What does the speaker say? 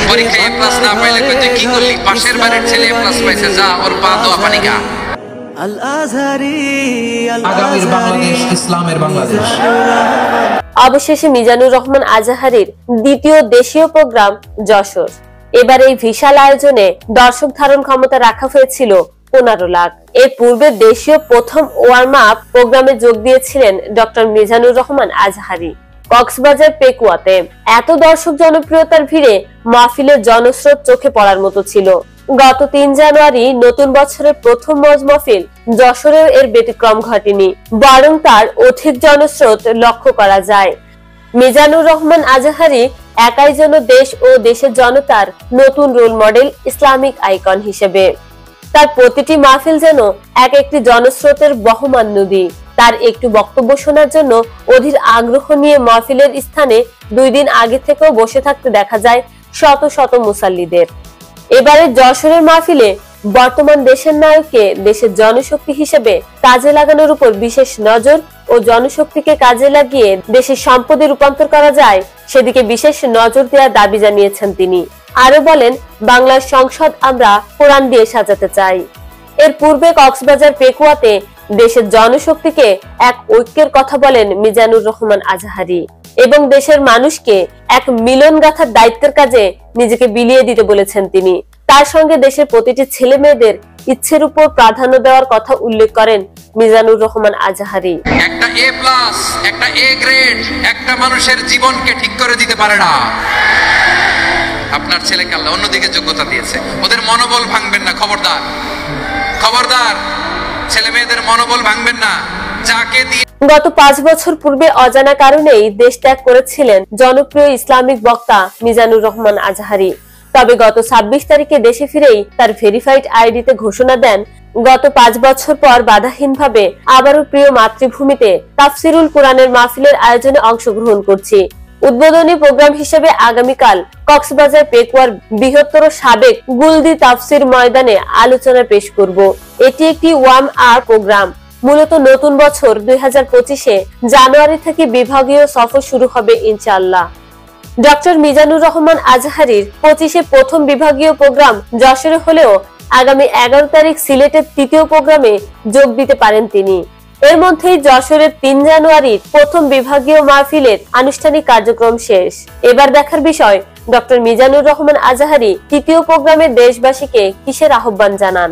পরীক্ষায় এ প্লাস না পাইলে কইতে কি করলি, পাশের বাড়ির ছেলে এ প্লাস পাইছে, যা ওর পা দোয়া পানি খা। আগামীর বাংলাদেশ ইসলামের বাংলাদেশ। অবশেষে মিজানুর রহমান আজাহারীর দ্বিতীয় দেশীয় প্রোগ্রাম যশোর। এবার এই বিশাল আয়োজনে দর্শক ধারণ ক্ষমতা রাখা হয়েছিল 15 লাখ। এর পূর্বে দেশীয় প্রথম ওয়ার্ম আপ প্রোগ্রামে যোগ দিয়েছিলেন ডক্টর মিজানুর রহমান আজাহারী কক্সবাজার পেকুয়াতে। এত দর্শক জনপ্রিয়তার ভিড়ে মাহফিলের জনস্রোত চোখে পড়ার মতো ছিল। গত 3 জানুয়ারি নতুন বছরের প্রথম মজ মাহফিল যশোরেও এর ব্যতিক্রম ঘটেনি, বরং তার অধিক জনস্রোত লক্ষ্য করা যায়। মিজানুর রহমান আজাহারী একাই যেন দেশ ও দেশের জনতার নতুন রোল মডেল, ইসলামিক আইকন হিসেবে। তার প্রতিটি মাহফিল যেন এক একটি জনস্রোতের বহমান নদী। তার একটু বক্তব্য শোনার জন্য অধীর আগ্রহ নিয়ে মাহফিলের স্থানে 2 দিন আগে থেকেও বসে থাকতে দেখা যায় শত শত মুসাল্লিদের। এবারে যশোরের মাহফিলে বর্তমান দেশের নায়ককে দেশের জনশক্তি হিসেবে কাজে লাগানোর উপর বিশেষ নজর ও জনশক্তিকে কাজে লাগিয়ে দেশের সম্পদে রূপান্তর করা যায় সেদিকে বিশেষ নজর দেওয়ার দাবি জানিয়েছেন তিনি। আরো বলেন, বাংলার সংসদ আমরা কোরআন দিয়ে সাজাতে চাই। এর পূর্বে কক্সবাজার পেকুয়াতে দেশের জনশক্তিকে এক ঐক্যের কথা বলেন মিজানুর রহমান আজাহারী এবং দেশের মানুষকে এক মিলন গাঁথার দায়িত্বের কাজে নিজেকে বিলিয়ে দিতে বলেছেন তিনি। তার সঙ্গে দেশের প্রতিটি ছেলে মেয়েদের ইচ্ছের উপর প্রাধান্য দেওয়ার কথা উল্লেখ করেন মিজানুর রহমান আজাহারী। একটা এ প্লাস, একটা এ গ্রেড একটা মানুষের জীবনকে ঠিক করে দিতে পারে না। আপনার ছেলেকে আল্লাহ অন্যদিকে যোগ্যতা দিয়েছে, ওদের মনোবল ভাঙবেন না। খবরদার, খবরদার, ছেলে মেয়েদের মনোবল ভাঙবেন না। যাকে দিয়ে গত 5 বছর পূর্বে অজানা কারণেই দেশ ত্যাগ করেছিলেন জনপ্রিয় ইসলামিক বক্তা মিজানুর রহমান আজাহারী। তবে গত 26 তারিখে দেশে ফিরেই তার ভেরিফাইড আইডিতে ঘোষণা দেন, গত 5 বছর পর বাধাহীনভাবে আবারও প্রিয় মাতৃভূমিতে তাফসিরুল কোরআনের মাহফিলের আয়োজনে অংশগ্রহণ করছি। উদ্বোধনী প্রোগ্রাম হিসেবে আগামীকাল কক্সবাজার পেকুয়ার বৃহত্তর সাবেক গুলদি তাফসির ময়দানে আলোচনা পেশ করব। এটি একটি ওয়ার্ম আপ প্রোগ্রাম। মূলত নতুন বছর 2025-এ জানুয়ারি থেকে বিভাগীয় সফর শুরু হবে ইনশাআল্লাহ। ডক্টর মিজানুর রহমান আজাহারীর 25-এ প্রথম বিভাগীয় প্রোগ্রাম যশোরে হলেও আগামী 11 তারিখ সিলেটের তৃতীয় প্রোগ্রামে যোগ দিতে পারেন তিনি। এর মধ্যেই যশোরের 3 জানুয়ারির প্রথম বিভাগীয় মাহফিলের আনুষ্ঠানিক কার্যক্রম শেষ। এবার দেখার বিষয় ডক্টর মিজানুর রহমান আজাহারী তৃতীয় প্রোগ্রামে দেশবাসীকে কিসের আহ্বান জানান।